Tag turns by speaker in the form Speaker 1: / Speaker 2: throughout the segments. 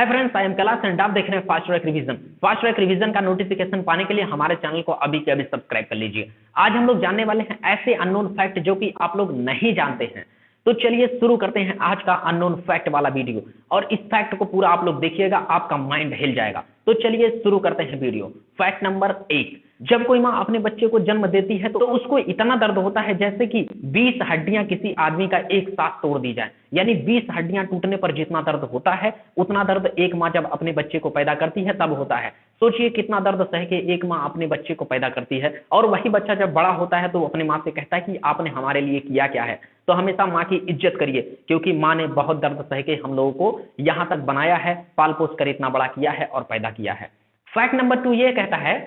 Speaker 1: Hi friends, I am Kailash and आप देख रहे हैं fast track revision. Fast track revision का नोटिफिकेशन पाने के लिए हमारे चैनल को अभी के अभी सब्सक्राइब कर लीजिए। आज हम लोग जानने वाले हैं ऐसे अननोन फैक्ट जो कि आप लोग नहीं जानते हैं। तो चलिए शुरू करते हैं आज का अननोन फैक्ट वाला वीडियो, और इस फैक्ट को पूरा आप लोग देखिएगा, आपका माइंड हिल जाएगा। तो चलिए शुरू करते हैं वीडियो। फैक्ट नंबर 1, जब कोई माँ अपने बच्चे को जन्म देती है तो उसको इतना दर्द होता है जैसे कि 20 हड्डियां किसी आदमी का एक साथ तोड़ दी जाए। यानी 20 हड्डियां टूटने पर जितना दर्द होता है उतना दर्द एक माँ जब अपने बच्चे को पैदा करती है तब होता है। सोचिए कितना दर्द सह के एक माँ अपने बच्चे को पैदा करती है, और वही बच्चा जब बड़ा होता है तो अपने माँ से कहता है कि आपने हमारे लिए किया क्या है। तो हमेशा माँ की इज्जत करिए, क्योंकि माँ ने बहुत दर्द सह के हम लोगों को यहाँ तक बनाया है, पाल पोस कर इतना बड़ा किया है और पैदा किया है। फैक्ट नंबर 2 ये कहता है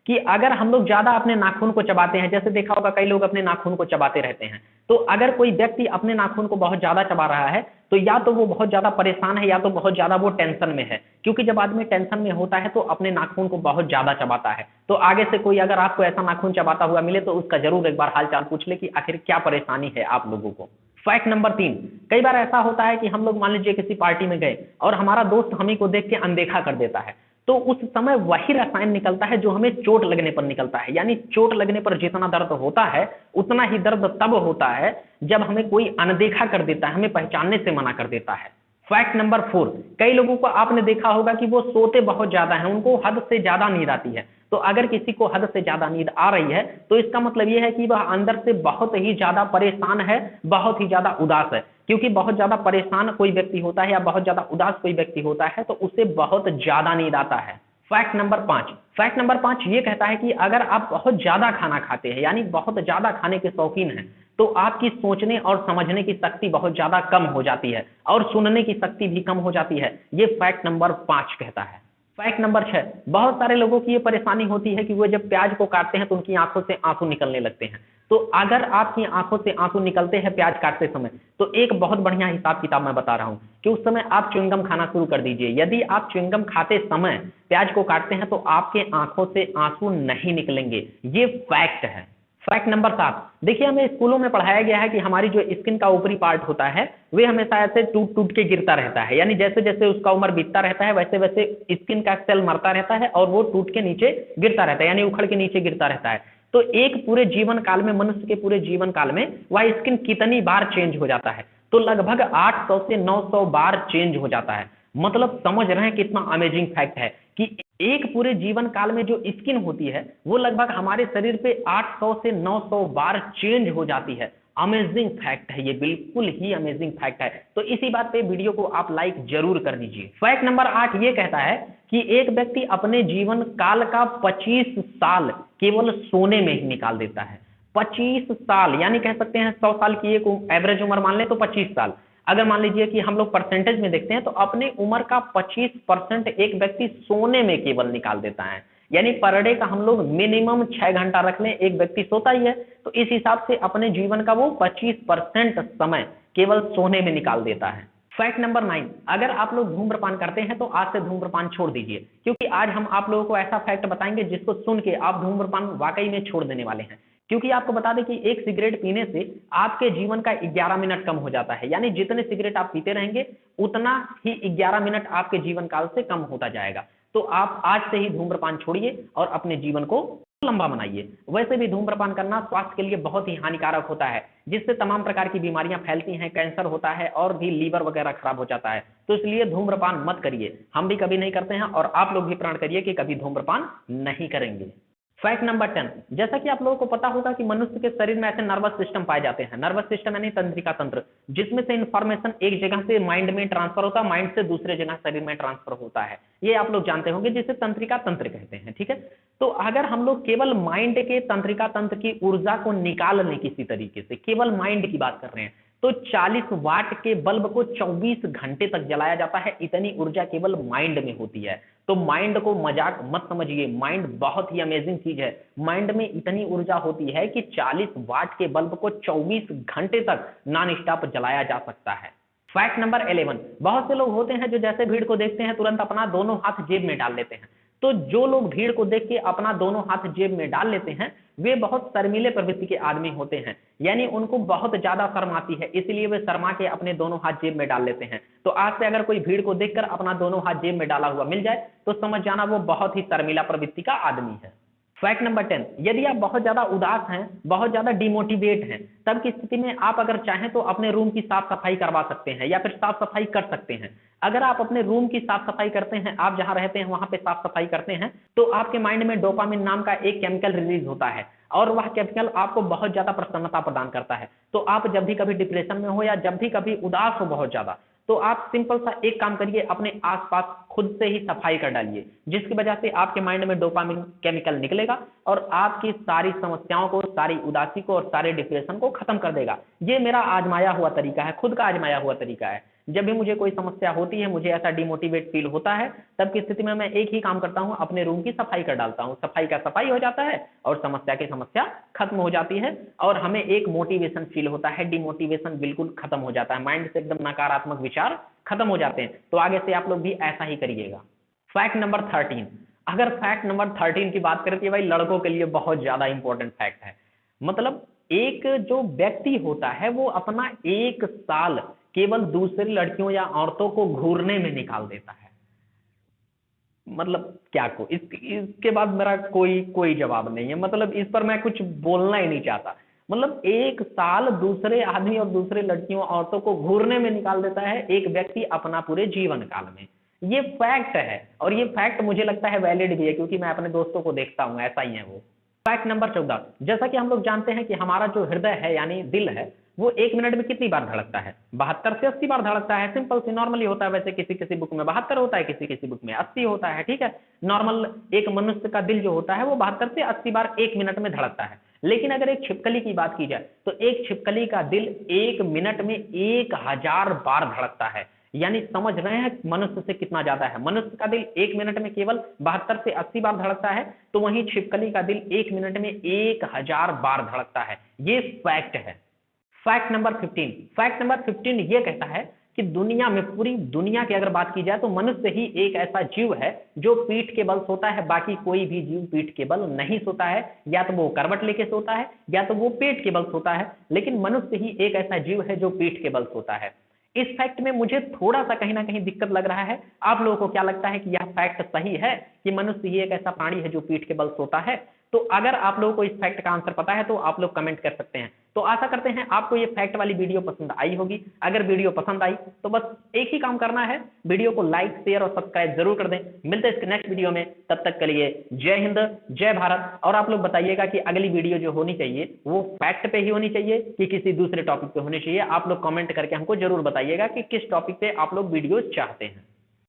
Speaker 1: कि अगर हम लोग ज्यादा अपने नाखून को चबाते हैं, जैसे देखा होगा कई लोग अपने नाखून को चबाते रहते हैं, तो अगर कोई व्यक्ति अपने नाखून को बहुत ज्यादा चबा रहा है तो या तो वो बहुत ज्यादा परेशान है या तो बहुत ज्यादा वो टेंशन में है। क्योंकि जब आदमी टेंशन में होता है तो अपने नाखून को बहुत ज्यादा चबाता है। तो आगे से कोई अगर आपको ऐसा नाखून चबाता हुआ मिले तो उसका जरूर एक बार हालचाल पूछ ले कि आखिर क्या परेशानी है आप लोगों को। फैक्ट नंबर 3, कई बार ऐसा होता है कि हम लोग मान लीजिए किसी पार्टी में गए और हमारा दोस्त हमें को देख के अनदेखा कर देता है, तो उस समय वही रसायन निकलता है जो हमें चोट लगने पर निकलता है। यानी चोट लगने पर जितना दर्द होता है उतना ही दर्द तब होता है जब हमें कोई अनदेखा कर देता है, हमें पहचानने से मना कर देता है। फैक्ट नंबर 4, कई लोगों को आपने देखा होगा कि वो सोते बहुत ज्यादा हैं, उनको हद से ज्यादा नींद आती है। तो अगर किसी को हद से ज्यादा नींद आ रही है तो इसका मतलब यह है कि वह अंदर से बहुत ही ज्यादा परेशान है, बहुत ही ज्यादा उदास है। क्योंकि बहुत ज्यादा परेशान कोई व्यक्ति होता है या बहुत ज्यादा उदास कोई व्यक्ति होता है तो उसे बहुत ज्यादा नींद आता है। फैक्ट नंबर 5, फैक्ट नंबर 5 ये कहता है कि अगर आप बहुत ज्यादा खाना खाते हैं, यानी बहुत ज्यादा खाने के शौकीन हैं, तो आपकी सोचने और समझने की शक्ति बहुत ज्यादा कम हो जाती है और सुनने की शक्ति भी कम हो जाती है। ये फैक्ट नंबर 5 कहता है। फैक्ट नंबर 6, बहुत सारे लोगों की ये परेशानी होती है कि वो जब प्याज को काटते हैं तो उनकी आंखों से आंसू निकलने लगते हैं। तो अगर आपकी आंखों से आंसू निकलते हैं प्याज काटते समय, तो एक बहुत बढ़िया हिसाब किताब मैं बता रहा हूं कि उस समय आप च्युइंगम खाना शुरू कर दीजिए। यदि आप च्युइंगम खाते समय प्याज को काटते हैं तो आपके आंखों से आंसू नहीं निकलेंगे। ये फैक्ट है। फैक्ट नंबर 7, देखिए हमें स्कूलों में पढ़ाया गया है कि हमारी जो स्किन का ऊपरी पार्ट होता है वे हमेशा ऐसे टूट टूट के गिरता रहता है। यानी जैसे जैसे उसका उम्र बीतता रहता है वैसे वैसे स्किन का सेल मरता रहता है और वो टूट के नीचे गिरता रहता है, यानी उखड़ के नीचे गिरता रहता है। तो एक पूरे जीवन काल में, मनुष्य के पूरे जीवन काल में वह स्किन कितनी बार चेंज हो जाता है? तो लगभग 800 से 900 बार चेंज हो जाता है। मतलब समझ रहे हैं कितना अमेजिंग फैक्ट है कि एक पूरे जीवन काल में जो स्किन होती है वो लगभग हमारे शरीर पे 800 से 900 बार चेंज हो जाती है। अमेजिंग फैक्ट है ये, बिल्कुल ही अमेजिंग फैक्ट है। तो इसी बात पे वीडियो को आप लाइक जरूर कर दीजिए। फैक्ट नंबर 8 ये कहता है कि एक व्यक्ति अपने जीवन काल का 25 साल केवल सोने में ही निकाल देता है। 25 साल, यानी कह सकते हैं 100 साल की एक एवरेज उम्र मान ले तो 25 साल। अगर मान लीजिए कि हम लोग परसेंटेज में देखते हैं तो अपनी उम्र का 25% एक व्यक्ति सोने में केवल निकाल देता है। यानी पर डे का हम लोग मिनिमम 6 घंटा रख लें, एक व्यक्ति सोता ही है, तो इस हिसाब से अपने जीवन का वो 25% समय केवल सोने में निकाल देता है। फैक्ट नंबर 9, अगर आप लोग धूम्रपान करते हैं तो आज से धूम्रपान छोड़ दीजिए, क्योंकि आज हम आप लोगों को ऐसा फैक्ट बताएंगे जिसको सुन के आप धूम्रपान वाकई में छोड़ देने वाले हैं। क्योंकि आपको बता दें कि एक सिगरेट पीने से आपके जीवन का 11 मिनट कम हो जाता है। यानी जितने सिगरेट आप पीते रहेंगे उतना ही 11 मिनट आपके जीवन काल से कम होता जाएगा। तो आप आज से ही धूम्रपान छोड़िए और अपने जीवन को लंबा बनाइए। वैसे भी धूम्रपान करना स्वास्थ्य के लिए बहुत ही हानिकारक होता है, जिससे तमाम प्रकार की बीमारियां फैलती हैं, कैंसर होता है और भी लीवर वगैरह खराब हो जाता है। तो इसलिए धूम्रपान मत करिए। हम भी कभी नहीं करते हैं और आप लोग भी प्रण करिए कि कभी धूम्रपान नहीं करेंगे। फैक्ट नंबर 10, जैसा कि आप लोगों को पता होगा कि मनुष्य के शरीर में ऐसे नर्वस सिस्टम पाए जाते हैं। नर्वस सिस्टम यानी तंत्रिका तंत्र, जिसमें से इंफॉर्मेशन एक जगह से माइंड में ट्रांसफर होता है, माइंड से दूसरे जगह शरीर में ट्रांसफर होता है। ये आप लोग जानते होंगे, जिसे तंत्रिका तंत्र कहते हैं। ठीक है, तो अगर हम लोग केवल माइंड के तंत्रिका तंत्र की ऊर्जा को निकाल लें किसी तरीके से, केवल माइंड की बात कर रहे हैं, तो 40 वाट के बल्ब को 24 घंटे तक जलाया जाता है। इतनी ऊर्जा केवल माइंड में होती है। तो माइंड को मजाक मत समझिए, माइंड बहुत ही अमेजिंग चीज है। माइंड में इतनी ऊर्जा होती है कि 40 वाट के बल्ब को 24 घंटे तक नॉन स्टॉप जलाया जा सकता है। फैक्ट नंबर 11, बहुत से लोग होते हैं जो जैसे भीड़ को देखते हैं तुरंत अपना दोनों हाथ जेब में डाल लेते हैं। तो जो लोग भीड़ को देख के अपना दोनों हाथ जेब में डाल लेते हैं वे बहुत शर्मीले प्रवृत्ति के आदमी होते हैं, यानी उनको बहुत ज्यादा शर्म आती है, इसलिए वे शर्मा के अपने दोनों हाथ जेब में डाल लेते हैं। तो आज से अगर कोई भीड़ को देखकर अपना दोनों हाथ जेब में डाला हुआ मिल जाए तो समझ जाना वो बहुत ही शर्मीला प्रवृत्ति का आदमी है। फैक्ट नंबर 10, यदि आप बहुत ज्यादा उदास हैं, बहुत ज्यादा डिमोटिवेट हैं, तब की स्थिति में आप अगर चाहें तो अपने रूम की साफ सफाई करवा सकते हैं या फिर साफ सफाई कर सकते हैं। अगर आप अपने रूम की साफ सफाई करते हैं, आप जहां रहते हैं वहां पे साफ सफाई करते हैं, तो आपके माइंड में डोपामिन नाम का एक केमिकल रिलीज होता है और वह केमिकल आपको बहुत ज्यादा प्रसन्नता प्रदान करता है। तो आप जब भी कभी डिप्रेशन में हो या जब भी कभी उदास हो बहुत ज्यादा, तो आप सिंपल सा एक काम करिए, अपने आसपास खुद से ही सफाई कर डालिए, जिसकी वजह से आपके माइंड में डोपामिन केमिकल निकलेगा और आपकी सारी समस्याओं को, सारी उदासी को और सारे डिप्रेशन को खत्म कर देगा। ये मेरा आजमाया हुआ तरीका है, खुद का आजमाया हुआ तरीका है। जब भी मुझे कोई समस्या होती है, मुझे ऐसा डिमोटिवेट फील होता है, तब की स्थिति में मैं एक ही काम करता हूं, अपने रूम की सफाई कर डालता हूं। सफाई का सफाई हो जाता है और समस्या की समस्या खत्म हो जाती है और हमें एक मोटिवेशन फील होता है, डिमोटिवेशन बिल्कुल खत्म हो जाता है, माइंड से एकदम नकारात्मक विचार खत्म हो जाते हैं। तो आगे से आप लोग भी ऐसा ही करिएगा। फैक्ट नंबर 13, अगर फैक्ट नंबर 13 की बात करें तो भाई लड़कों के लिए बहुत ज्यादा इंपॉर्टेंट फैक्ट है। मतलब एक जो व्यक्ति होता है वो अपना 1 साल केवल दूसरी लड़कियों या औरतों को घूरने में निकाल देता है। मतलब क्या को इसके बाद मेरा कोई जवाब नहीं है, मतलब इस पर मैं कुछ बोलना ही नहीं चाहता। मतलब 1 साल दूसरे आदमी और दूसरे लड़कियों औरतों को घूरने में निकाल देता है एक व्यक्ति अपना पूरे जीवन काल में। ये फैक्ट है और ये फैक्ट मुझे लगता है वैलिड भी है, क्योंकि मैं अपने दोस्तों को देखता हूं ऐसा ही है वो। फैक्ट नंबर 14, जैसा कि हम लोग जानते हैं कि हमारा जो हृदय है यानी दिल है वो 1 मिनट में कितनी बार धड़कता है? 72 से 80 बार धड़कता है। सिंपल सी नॉर्मली होता है, वैसे किसी किसी बुक में 72 होता है, किसी किसी बुक में 80 होता है, ठीक है। नॉर्मल एक मनुष्य का दिल जो होता है वो 72 से 80 बार 1 मिनट में धड़कता है। लेकिन अगर एक छिपकली की बात की जाए तो एक छिपकली का दिल 1 मिनट में 1000 बार धड़कता है। यानी समझ रहे हैं मनुष्य से कितना ज्यादा है। मनुष्य का दिल 1 मिनट में केवल 72 से 80 बार धड़कता है, तो वहीं छिपकली का दिल 1 मिनट में 1000 बार धड़कता है। ये फैक्ट है। फैक्ट नंबर 15, फैक्ट नंबर 15 ये कहता है कि दुनिया में, पूरी दुनिया की अगर बात की जाए तो मनुष्य ही एक ऐसा जीव है जो पीठ के बल सोता है, बाकी कोई भी जीव पीठ के बल नहीं सोता है। या तो वो करवट लेके सोता है या तो वो पेट के बल सोता है, लेकिन मनुष्य ही एक ऐसा जीव है जो पीठ के बल सोता है। इस फैक्ट में मुझे थोड़ा सा कहीं ना कहीं दिक्कत लग रहा है। आप लोगों को क्या लगता है कि यह फैक्ट सही है कि मनुष्य ही एक ऐसा प्राणी है जो पीठ के बल सोता है? तो अगर आप लोगों को इस फैक्ट का आंसर पता है तो आप लोग कमेंट कर सकते हैं। तो आशा करते हैं आपको ये फैक्ट वाली वीडियो पसंद आई होगी। अगर वीडियो पसंद आई तो बस एक ही काम करना है, वीडियो को लाइक, शेयर और सब्सक्राइब जरूर कर दें। मिलते हैं इसके नेक्स्ट वीडियो में, तब तक के लिए जय हिंद, जय भारत। और आप लोग बताइएगा कि अगली वीडियो जो होनी चाहिए वो फैक्ट पे ही होनी चाहिए कि किसी दूसरे टॉपिक पे होनी चाहिए। आप लोग कमेंट करके हमको जरूर बताइएगा कि किस टॉपिक पे आप लोग वीडियो चाहते हैं।